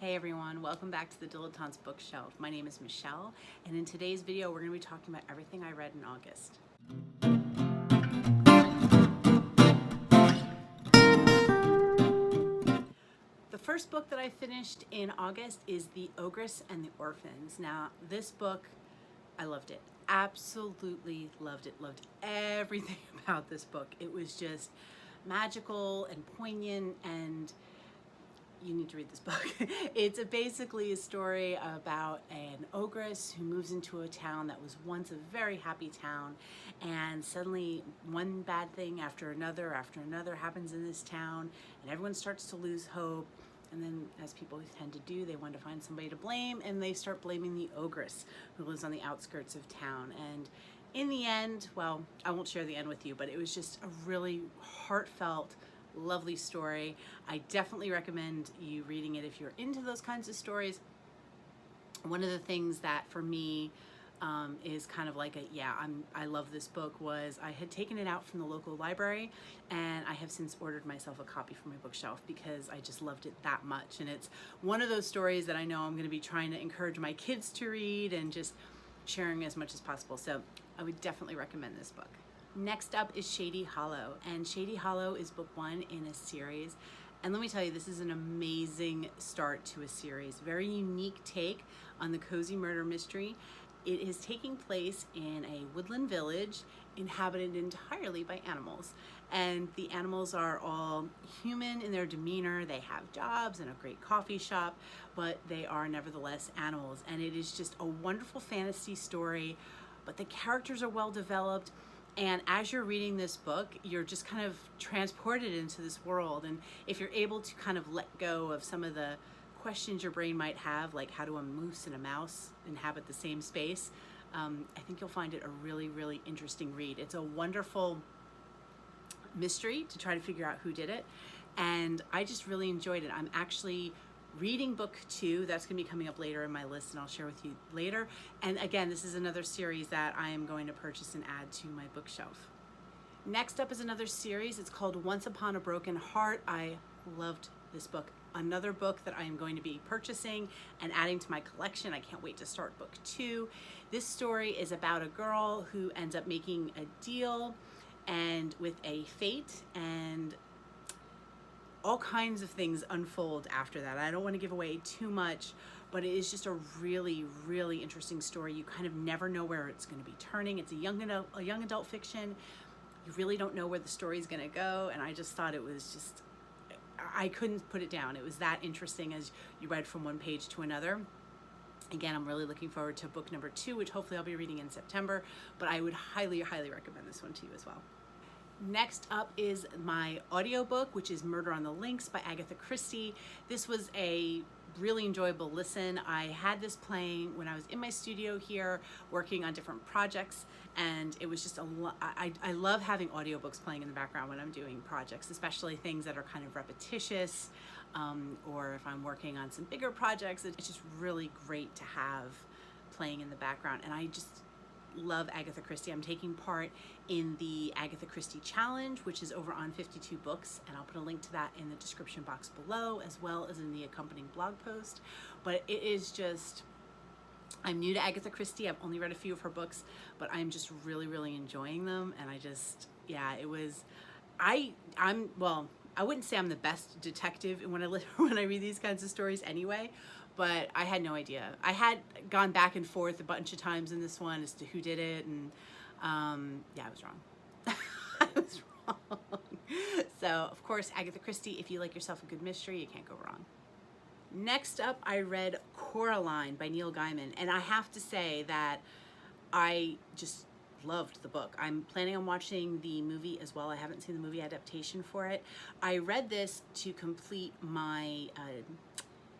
Hey everyone, welcome back to the Dilettante's Bookshelf. My name is Michelle, and in today's video we're going to be talking about everything I read in August. The first book that I finished in August is The Ogres and the Orphans. Now, this book, I loved it. Absolutely loved it. Loved everything about this book. It was just magical and poignant, and you need to read this book. It's basically a story about an ogress who moves into a town that was once a very happy town, and suddenly one bad thing after another happens in this town, and everyone starts to lose hope. And then, as people tend to do, they want to find somebody to blame, and they start blaming the ogress who lives on the outskirts of town. And in the end, well, I won't share the end with you, but it was just a really heartfelt, lovely story. I definitely recommend you reading it if you're into those kinds of stories. One of the things that for me is kind of like I love this book was I had taken it out from the local library, and I have since ordered myself a copy for my bookshelf because I just loved it that much. And it's one of those stories that I know I'm going to be trying to encourage my kids to read and just sharing as much as possible. So I would definitely recommend this book. Next up is Shady Hollow, and Shady Hollow is book one in a series. And let me tell you, this is an amazing start to a series. Very unique take on the cozy murder mystery. It is taking place in a woodland village inhabited entirely by animals. And the animals are all human in their demeanor. They have jobs and a great coffee shop, but they are nevertheless animals. And it is just a wonderful fantasy story, but the characters are well developed. And as you're reading this book, you're just kind of transported into this world. And if you're able to kind of let go of some of the questions your brain might have, like how do a moose and a mouse inhabit the same space, I think you'll find it a really, really interesting read. It's a wonderful mystery to try to figure out who did it. And I just really enjoyed it. I'm actually reading book two. That's going to be coming up later in my list, and I'll share with you later. And again, this is another series that I am going to purchase and add to my bookshelf. Next up is another series. It's called Once Upon a Broken Heart. I loved this book. Another book that I am going to be purchasing and adding to my collection. I can't wait to start book two. This story is about a girl who ends up making a deal and with a fate, and all kinds of things unfold after that. I don't want to give away too much, but it is just a really, really interesting story. You kind of never know where it's going to be turning. It's a young adult fiction. You really don't know where the story is going to go, and I just thought it was just, I couldn't put it down. It was that interesting as you read from one page to another. Again, I'm really looking forward to book number two, which hopefully I'll be reading in September, but I would highly, highly recommend this one to you as well. Next up is my audiobook, which is Murder on the Links by Agatha Christie. This was a really enjoyable listen. I had this playing when I was in my studio here working on different projects, and it was just I love having audiobooks playing in the background when I'm doing projects, especially things that are kind of repetitious, or if I'm working on some bigger projects. It's just really great to have playing in the background, and I just love Agatha Christie. I'm taking part in the Agatha Christie Challenge, which is over on 52 Books, and I'll put a link to that in the description box below, as well as in the accompanying blog post. But it is just, I'm new to Agatha Christie. I've only read a few of her books, but I'm just really, really enjoying them. And I just, yeah, it was, well, I wouldn't say I'm the best detective when I read these kinds of stories anyway, but I had no idea. I had gone back and forth a bunch of times in this one as to who did it, and yeah, I was wrong. I was wrong. So, of course, Agatha Christie, if you like yourself a good mystery, you can't go wrong. Next up, I read Coraline by Neil Gaiman, and I have to say that I just loved the book. I'm planning on watching the movie as well. I haven't seen the movie adaptation for it. I read this to complete my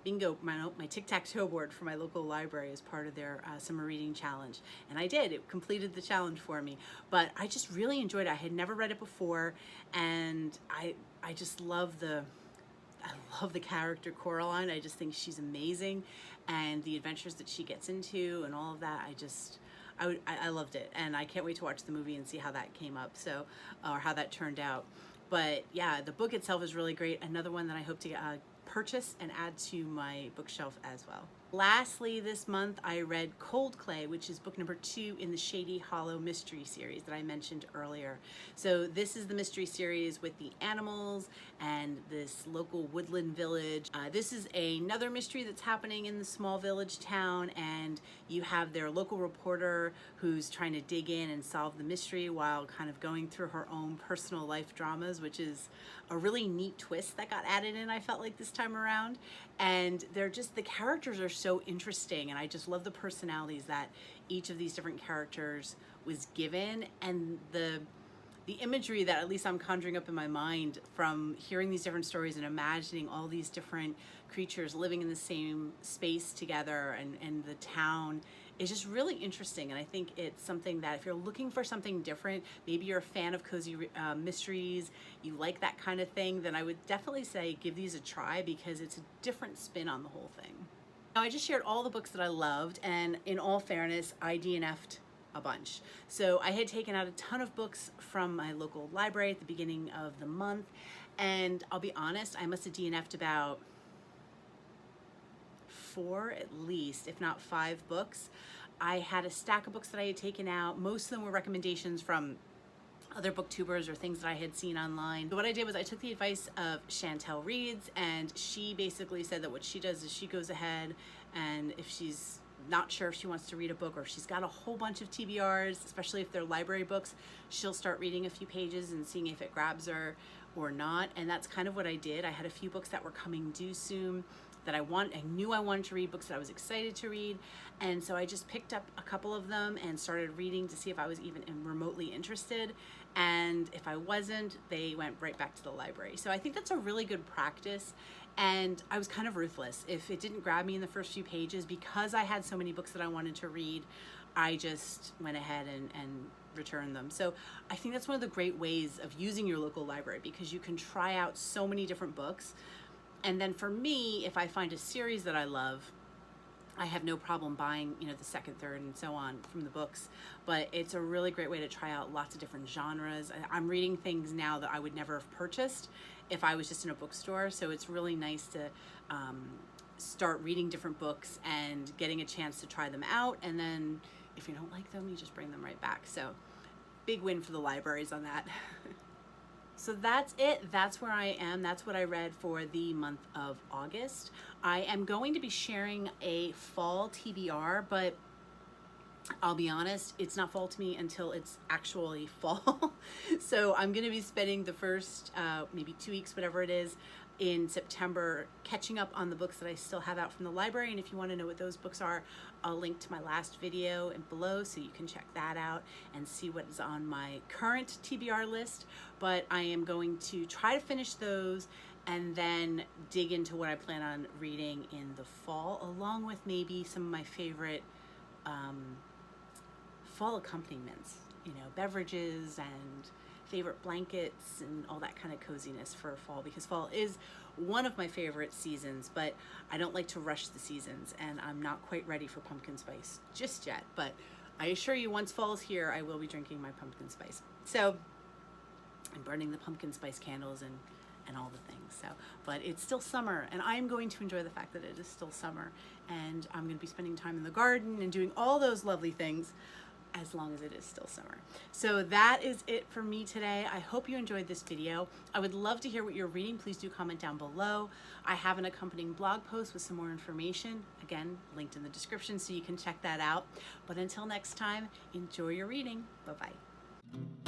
bingo, my tic-tac-toe board for my local library as part of their summer reading challenge, and I did. It completed the challenge for me, but I just really enjoyed it. I had never read it before, and I just love the character Coraline. I just think she's amazing, and the adventures that she gets into and all of that. I loved it, and I can't wait to watch the movie and see how that came up, or how that turned out. But yeah, the book itself is really great. Another one that I hope to purchase and add to my bookshelf as well. Lastly, this month I read Cold Clay, which is book number 2 in the Shady Hollow mystery series that I mentioned earlier. So this is the mystery series with the animals and this local woodland village. This is another mystery that's happening in the small village town, and you have their local reporter who's trying to dig in and solve the mystery while kind of going through her own personal life dramas, which is a really neat twist that got added in, I felt like, this time around. And they're just, the characters are so interesting, and I just love the personalities that each of these different characters was given, and the imagery that at least I'm conjuring up in my mind from hearing these different stories and imagining all these different creatures living in the same space together, and the town is just really interesting. And I think it's something that if you're looking for something different, maybe you're a fan of cozy mysteries, you like that kind of thing, then I would definitely say give these a try, because it's a different spin on the whole thing. Now, I just shared all the books that I loved, and in all fairness, I DNF'd a bunch. So I had taken out a ton of books from my local library at the beginning of the month, and I'll be honest, I must have DNF'd about 4 at least, if not 5 books. I had a stack of books that I had taken out. Most of them were recommendations from other booktubers or things that I had seen online. So what I did was I took the advice of Chantel Reeds, and she basically said that what she does is she goes ahead, and if she's not sure if she wants to read a book, or if she's got a whole bunch of TBRs, especially if they're library books, she'll start reading a few pages and seeing if it grabs her or not. And that's kind of what I did. I had a few books that were coming due soon that I knew I wanted to read, books that I was excited to read, and so I just picked up a couple of them and started reading to see if I was even remotely interested, and if I wasn't, they went right back to the library. So I think that's a really good practice, and I was kind of ruthless. If it didn't grab me in the first few pages, because I had so many books that I wanted to read, I just went ahead and returned them. So I think that's one of the great ways of using your local library, because you can try out so many different books. And then for me, if I find a series that I love, I have no problem buying, the second, third, and so on from the books. But it's a really great way to try out lots of different genres. I'm reading things now that I would never have purchased if I was just in a bookstore. So it's really nice to start reading different books and getting a chance to try them out. And then if you don't like them, you just bring them right back. So big win for the libraries on that. So that's it. That's where I am. That's what I read for the month of August. I am going to be sharing a fall TBR, but I'll be honest, it's not fall to me until it's actually fall. So I'm going to be spending the first maybe 2 weeks, whatever it is, in September catching up on the books that I still have out from the library. And if you want to know what those books are, I'll link to my last video and below, so you can check that out and see what is on my current TBR list. But I am going to try to finish those and then dig into what I plan on reading in the fall, along with maybe some of my favorite fall accompaniments, beverages and favorite blankets and all that kind of coziness for fall, because fall is one of my favorite seasons, but I don't like to rush the seasons, and I'm not quite ready for pumpkin spice just yet. But I assure you, once fall's here, I will be drinking my pumpkin spice. So I'm burning the pumpkin spice candles and all the things. So, but it's still summer, and I'm going to enjoy the fact that it is still summer, and I'm going to be spending time in the garden and doing all those lovely things as long as it is still summer. So that is it for me today. I hope you enjoyed this video. I would love to hear what you're reading. Please do comment down below. I have an accompanying blog post with some more information, again, linked in the description, so you can check that out. But until next time, enjoy your reading. Bye-bye.